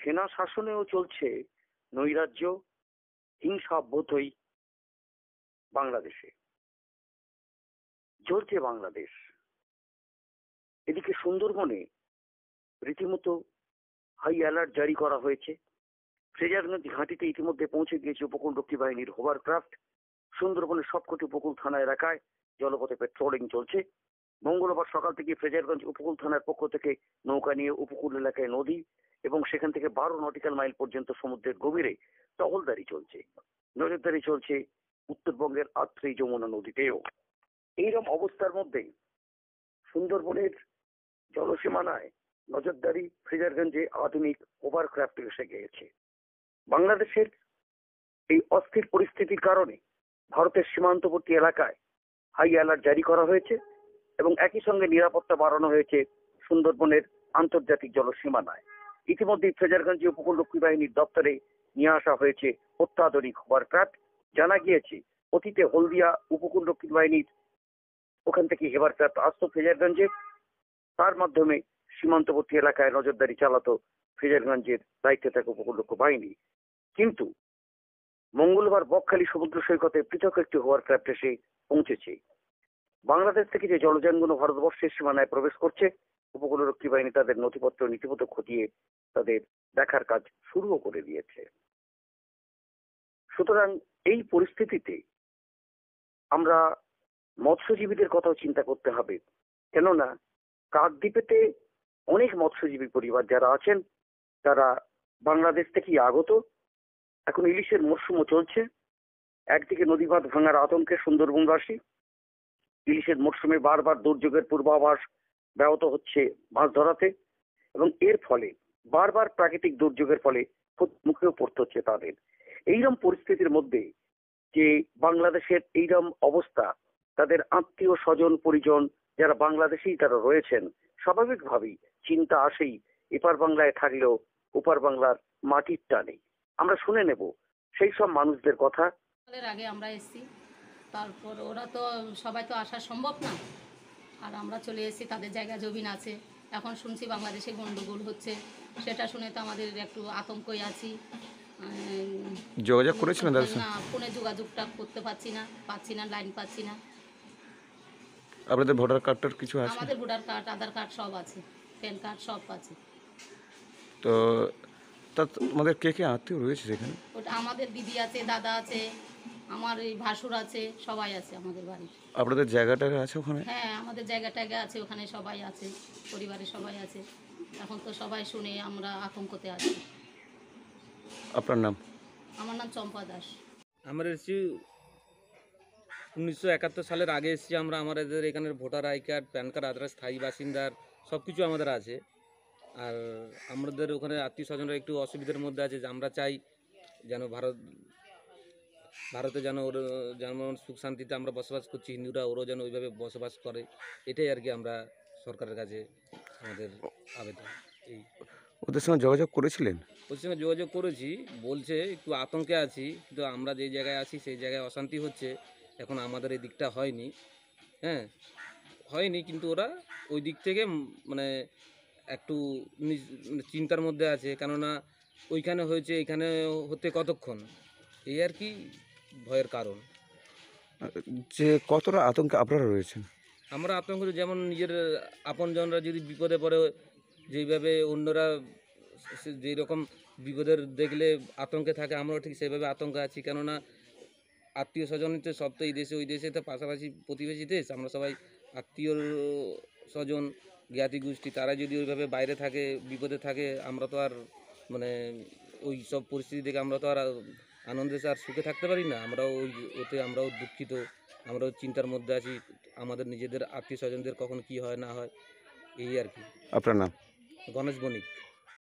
সেনা শাসনেও চলছে নৈরাজ্য, হিংসা বোধই বাংলাদেশে জ্বলছে বাংলাদেশ। এদিকে সুন্দরবনে রীতিমতো হাই অ্যালার্ট জারি করা হয়েছে। ফ্রেজার নদী ঘাঁটিতে ইতিমধ্যে পৌঁছে গিয়েছে উপকূলরক্ষী বাহিনীর হোভারক্রাফট। সুন্দরবনের সবকটি উপকূল থানা এলাকায় জলপথে পেট্রোলিং চলছে। মঙ্গলবার সকাল থেকে ফ্রেজারগঞ্জ উপকূল থানার পক্ষ থেকে নৌকা নিয়ে উপকূল এলাকায় নদী এবং সেখান থেকে 12 নটিক্যাল মাইল পর্যন্ত সমুদ্রের গভীরে টহলদারি চলছে। নজরদারি চলছে উত্তরবঙ্গের আত্রেই যমুনা নদীতেও। এইরকম অবস্থার মধ্যে সুন্দরবনের জলসীমানায় নজরদারি ফ্রেজারগঞ্জে আধুনিক হোভারক্রাফট এসে গিয়েছে। বাংলাদেশের এই অস্থির পরিস্থিতির কারণে ভারতের সীমান্তবর্তী এলাকায় হাই অ্যালার্ট জারি করা হয়েছে এবং একই সঙ্গে নিরাপত্তা বাড়ানো হয়েছে সুন্দরবনের আন্তর্জাতিক জলসীমানায়। ইতিমধ্যে ফ্রেজারগঞ্জে উপকূলরক্ষী বাহিনীর দপ্তরে নিয়ে আসা হয়েছে অত্যাধুনিক হোভারক্রাফট। জানা গিয়েছে অতীতে হলদিয়া উপকূলরক্ষী বাহিনীর ওখান থেকে হোভারক্রাফট আসতো ফ্রেজারগঞ্জে, তার মাধ্যমে সীমান্তবর্তী এলাকায় নজরদারি চালাতো ফ্রেজারগঞ্জের দায়িত্বে থাকা উপকূলরক্ষী বাহিনী। কিন্তু মঙ্গলবার বকখালি সমুদ্র সৈকতে পৃথক একটি হোভারক্রাফট এসে পৌঁছেছে। বাংলাদেশ থেকে যে জলযানগুলো ভারতবর্ষের সীমানায় প্রবেশ করছে, উপকূলরক্ষী বাহিনী তাদের নথিপত্র নীতিমতো খতিয়ে তাদের দেখার কাজ শুরুও করে দিয়েছে। সুতরাং এই পরিস্থিতিতে আমরা মৎস্যজীবীদের কথাও চিন্তা করতে হবে, কেননা কাকদ্বীপেতে অনেক মৎস্যজীবী পরিবার যারা আছেন তারা বাংলাদেশ থেকেই আগত। এখন ইলিশের মরশুমও চলছে। একদিকে নদী বাঁধ ভাঙার আতঙ্কে সুন্দরবনবাসী, ইলিশের মরশুমে বারবার দুর্যোগের পূর্বাভাস ব্যাহত হচ্ছে মাছ ধরাতে এবং এর ফলে বারবার প্রাকৃতিক দুর্যোগের ফলে মুখেও পড়তে হচ্ছে তাদের। এইরকম পরিস্থিতির মধ্যে যে বাংলাদেশের এইরকম অবস্থা, তাদের আত্মীয় স্বজন পরিজন যারা বাংলাদেশেই তারা রয়েছেন, স্বাভাবিকভাবেই চিন্তা আসেই এপার বাংলায় থাকলেও ওপার বাংলার মাটির টানে। আমরা শুনে নেব সেই সব মানুষদের কথা। আগে আমরা এসেছি, তারপর ওরা তো সবাই তো আসা সম্ভব না, আর আমরা চলে এসেছি। তাদের জায়গা জমিন আছে। এখন শুনছি বাংলাদেশে গন্ডগোল হচ্ছে, সেটা শুনে তো আমাদের একটু আতঙ্কই আছি। যোগাযোগ করেছিলেন না, ফোনে যোগাযোগটা করতে পাচ্ছি না, লাইন পাচ্ছি না। আপনাদের ভোটার কার্ডটার কিছু আছে? আমাদের ভোটার কার্ড, আধার কার্ড সব আছে, প্যান কার্ড সব আছে। তো আমাদের কে কে আত্মীয় রয়েছে সেখানে? ওটা আমাদের দিদি আছে, দাদা আছে, আমার এই ভাসুর আছে, সবাই আছে আমাদের বাড়ির। আপনাদের জায়গাটা আছে ওখানে? হ্যাঁ, আমাদের জায়গা আছে, ওখানে সবাই আছে, পরিবারের সবাই আছে। এখন তো সবাই শুনে আমরা আতঙ্কতে আছি। আপনার নাম? আমার নাম চম্পা দাস। আমরা এসেছি 1971 সালের আগে এসেছি আমরা। আমাদের এখানের voter I card, PAN card, Aadhaar, স্থায়ী বাসিন্দার সব কিছু আমাদের আছে। আর আমাদের ওখানে আত্মীয় স্বজনরা একটু অসুবিধার মধ্যে আছে, যে আমরা চাই যেন ভারতে যেন ওর যেমন সুখ শান্তিতে আমরা বসবাস করছি, হিন্দুরা ওরও যেন ওইভাবে বসবাস করে। এটাই আর কি আমরা সরকারের কাছে আমাদের আবেদন। এই ওদের সঙ্গে যোগাযোগ করেছিলেন? ওর সঙ্গে যোগাযোগ করেছি, বলছে একটু আতঙ্কে আছি, কিন্তু আমরা যে জায়গায় আছি সেই জায়গায় অশান্তি হচ্ছে। এখন আমাদের এই দিকটা হয়নি, হ্যাঁ হয়নি, কিন্তু ওরা ওই দিক থেকে মানে একটু চিন্তার মধ্যে আছে, কেননা ওইখানে হয়েছে, এখানে হতে কতক্ষণ, এই আর কি ভয়ের কারণ। যে কতটা আতঙ্কে আপনারা রয়েছেন? আমরা আতঙ্ক, যেমন নিজের আপনজনরা যদি বিপদে পড়ে, যেইভাবে অন্যরা যেই রকম বিপদের দেখলে আতঙ্কে থাকে, আমরাও ঠিক সেইভাবে আতঙ্কে আছি। কেননা আত্মীয় স্বজন তো সব তো এই দেশে ওই দেশে তো পাশাপাশি প্রতিবেশী দেশ, আমরা সবাই আত্মীয় স্বজন জ্ঞাতি গোষ্ঠী, তারা যদি ওইভাবে বাইরে থাকে, বিপদে থাকে, আমরা তো আর মানে ওই সব পরিস্থিতি দেখে আমরা তো আর আনন্দে আর সুখে থাকতে পারি না। আমরাও ওতে আমরাও দুঃখিত, আমরাও চিন্তার মধ্যে আছি, আমাদের নিজেদের আত্মীয় স্বজনদের কখন কি হয় না হয়, এই আর কি। আপনার নাম? গণেশ বণিক।